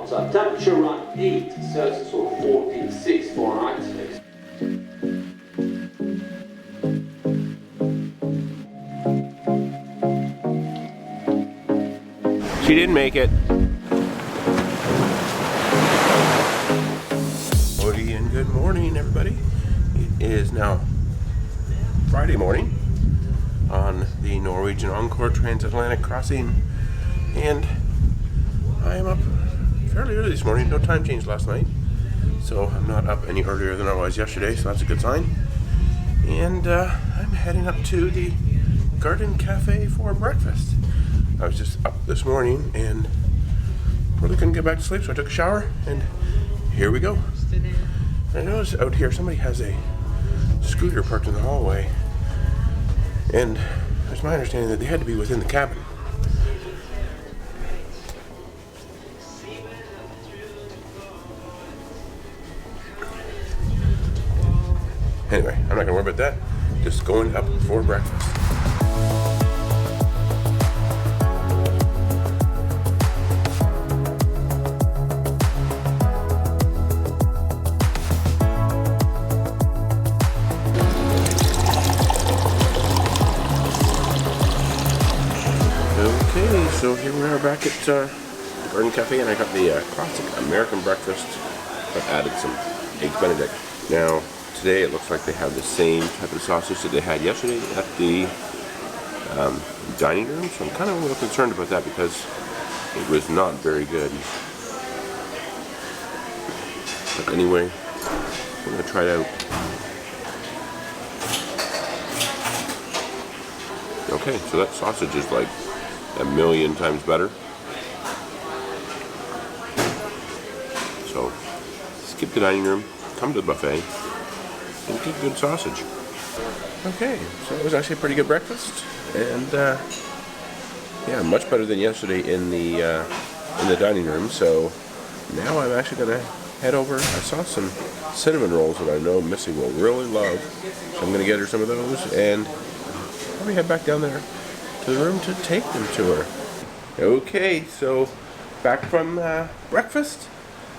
outside. Temperature around 8 Celsius or 46 Fahrenheit. She didn't make it. Howdy and good morning, everybody. It is now Friday morning on the Norwegian Encore Transatlantic crossing, and I am up fairly early this morning. No time change last night, so I'm not up any earlier than I was yesterday, so that's a good sign. And I'm heading up to the Garden Cafe for breakfast. I was just up this morning and really couldn't get back to sleep, so I took a shower, and here we go. I noticed out here somebody has a scooter parked in the hallway, and it's my understanding that they had to be within the cabin. Anyway, I'm not going to worry about that. Just going up for breakfast. Okay, so here we are back at the Garden Cafe, and I got the classic American breakfast, but added some Eggs Benedict. Now, today it looks like they have the same type of sausage that they had yesterday at the dining room, so I'm kind of a little concerned about that because it was not very good. But anyway, I'm going to try it out. Okay, so that sausage is like a million times better. So, skip the dining room, come to the buffet, and get good sausage. Okay, so it was actually a pretty good breakfast, and yeah, much better than yesterday in the dining room. So now I'm actually gonna head over. I saw some cinnamon rolls that I know Missy will really love, so I'm gonna get her some of those, and probably head back down there to the room to take them to her. Okay, so back from breakfast.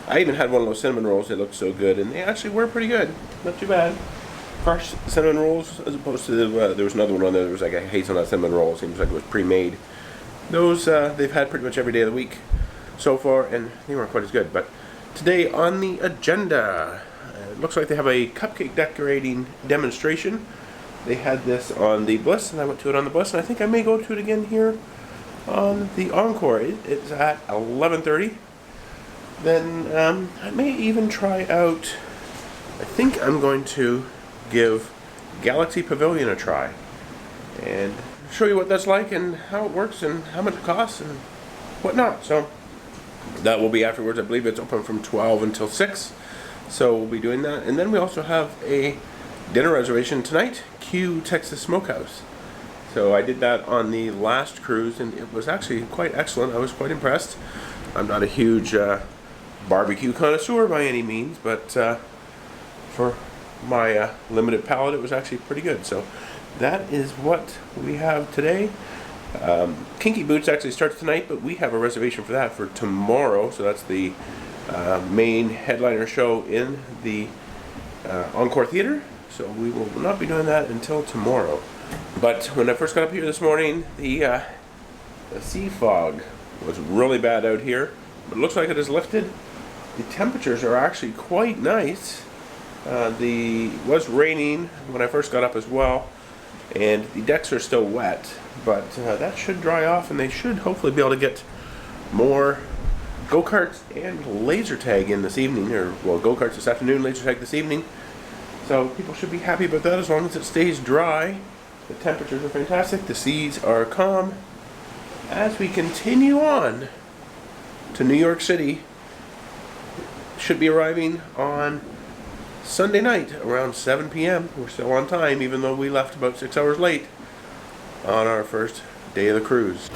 I even had one of those cinnamon rolls. They looked so good, and they actually were pretty good. Not too bad. Fresh cinnamon rolls, as opposed to there was another one on there. There was like a hazelnut cinnamon roll. Seems like it was pre-made. Those they've had pretty much every day of the week so far, and they weren't quite as good. But today on the agenda, it looks like they have a cupcake decorating demonstration. They had this on the Bliss, and I went to it on the Bliss, and I think I may go to it again here on the Encore. It's at 11:30. Then I may even try out, I think I'm going to give Galaxy Pavilion a try and show you what that's like and how it works and how much it costs and whatnot. So that will be afterwards. I believe it's open from 12 until 6, so we'll be doing that. And then we also have a dinner reservation tonight, Q Texas Smokehouse. So I did that on the last cruise, and it was actually quite excellent. I was quite impressed. I'm not a huge barbecue connoisseur by any means, but for my limited palate, it was actually pretty good. So that is what we have today. Kinky Boots actually starts tonight, but we have a reservation for that for tomorrow. So that's the main headliner show in the Encore Theater. So we will not be doing that until tomorrow. But when I first got up here this morning, the sea fog was really bad out here. But it looks like it has lifted. The temperatures are actually quite nice. It was raining when I first got up as well, and the decks are still wet, but that should dry off, and they should hopefully be able to get more go-karts and laser tag in this evening, or well, go-karts this afternoon, laser tag this evening. So people should be happy about that as long as it stays dry. The temperatures are fantastic, the seas are calm. As we continue on to New York City, should be arriving on Sunday night around 7 p.m. We're still on time, even though we left about 6 hours late on our first day of the cruise.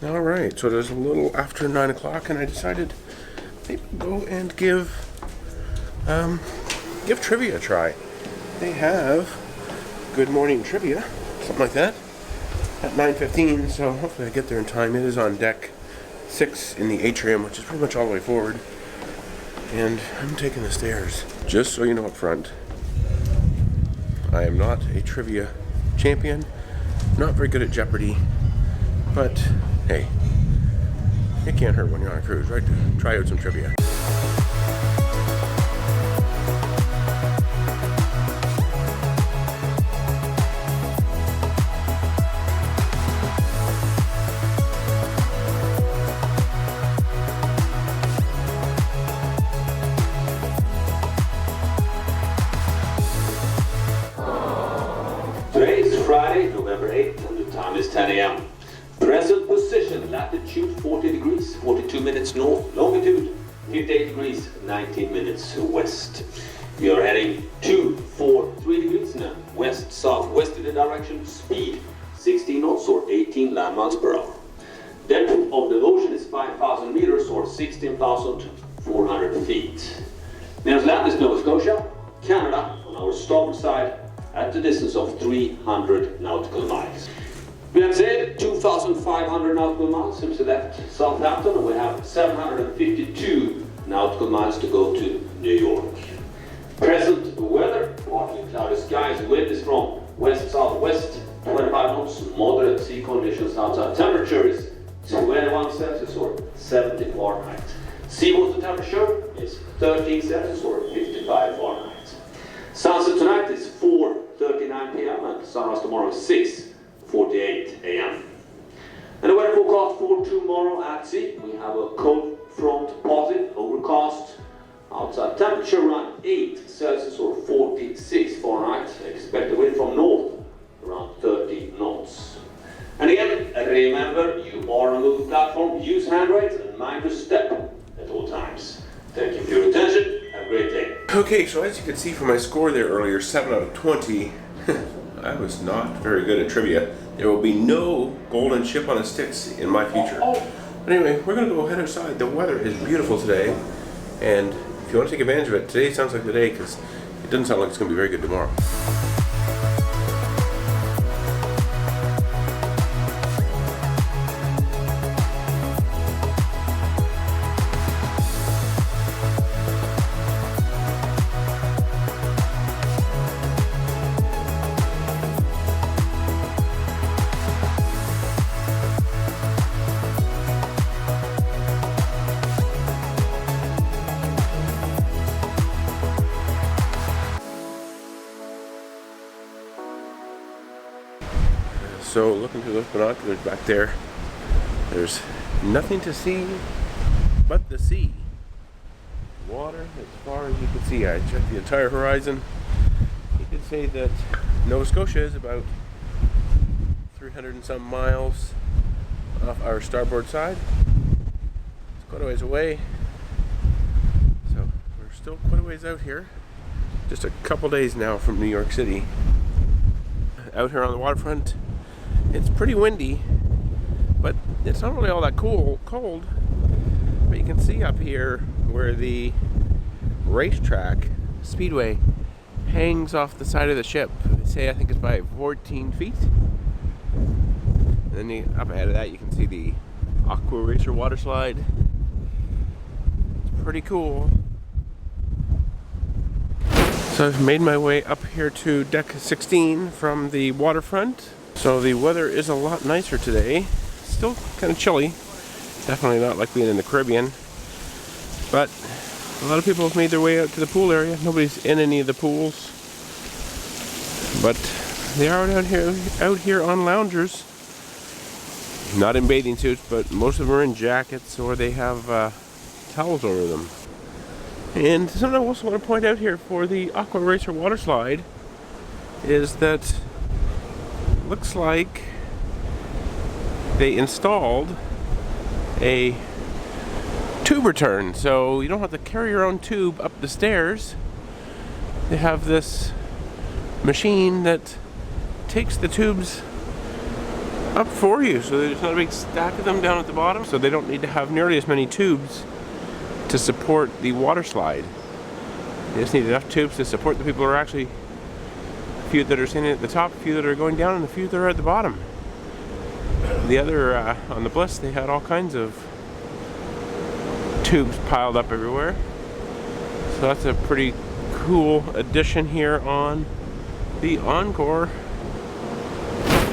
Alright, so it is a little after 9 o'clock, and I decided maybe go and give trivia a try. They have Good Morning Trivia, something like that, at 9:15, so hopefully I get there in time. It is on deck 6 in the atrium, which is pretty much all the way forward. And I'm taking the stairs. Just so you know up front, I am not a trivia champion, not very good at Jeopardy, but hey, it can't hurt when you're on a cruise, right? Try out some trivia. Today is Friday, November 8th, and the time is 10 a.m. Present position, latitude 40 degrees, 42 minutes north, longitude 58 degrees, 19 minutes west. We are heading 243 degrees now, west-southwesterly direction, speed 16 knots or 18 land miles per hour. Depth of the ocean is 5,000 meters or 16,400 feet. Nearest land is Nova Scotia, Canada on our starboard side, at the distance of 300 nautical miles. We have sailed 2,500 nautical miles since we left Southampton, and we have 752 nautical miles to go to New York. Present weather, partly cloudy skies, wind is from west-southwest, 25 knots, moderate sea conditions outside. Temperature is 21 Celsius or 70 Fahrenheit. Seawater temperature is 13 Celsius or 55 Fahrenheit. Sunset tonight is 4:39 p.m. and sunrise tomorrow is 6:48 a.m. And the weather forecast for tomorrow at sea, we have a cold front passing, overcast, outside temperature around 8 Celsius or 46 Fahrenheit, expected wind from north around 30 knots. And again, remember, you are on the platform, use handrails and mind your step at all times. Thank you for your attention. Have a great day. Okay, so as you could see from my score there earlier, 7 out of 20, I was not very good at trivia. There will be no golden chip on the sticks in my future. But anyway, we're going to go head outside. The weather is beautiful today, and if you want to take advantage of it, today sounds like the day because it doesn't sound like it's going to be very good tomorrow. So looking through those binoculars back there, there's nothing to see but the sea. Water as far as you can see. I checked the entire horizon. You could say that Nova Scotia is about 300 and some miles off our starboard side. It's quite a ways away. So we're still quite a ways out here. Just a couple days now from New York City. Out here on the waterfront. It's pretty windy, but it's not really all that cold. But you can see up here where the racetrack, speedway, hangs off the side of the ship. Say I think it's by 14 feet. And then up ahead of that you can see the Aqua Racer water slide. It's pretty cool. So I've made my way up here to deck 16 from the waterfront. So the weather is a lot nicer today. Still kind of chilly. Definitely not like being in the Caribbean. But a lot of people have made their way out to the pool area. Nobody's in any of the pools. But they are out here on loungers. Not in bathing suits, but most of them are in jackets or they have towels over them. And something I also want to point out here for the Aqua Racer water slide is that looks like they installed a tube return, so you don't have to carry your own tube up the stairs. They have this machine that takes the tubes up for you, so there's not a big stack of them down at the bottom, so they don't need to have nearly as many tubes to support the water slide. They just need enough tubes to support the people who are actually, a few that are standing at the top, a few that are going down, and a few that are at the bottom. The other, on the Bliss, they had all kinds of tubes piled up everywhere. So that's a pretty cool addition here on the Encore.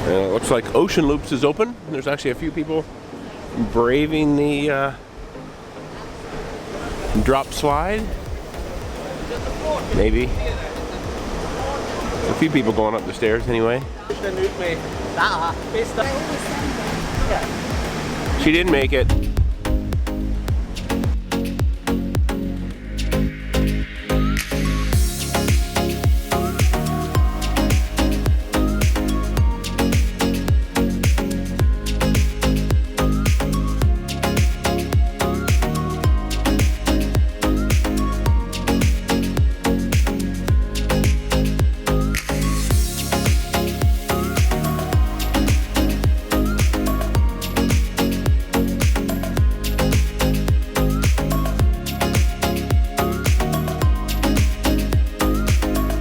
And it looks like Ocean Loops is open. There's actually a few people braving the drop slide. Maybe. A few people going up the stairs anyway. She didn't make it.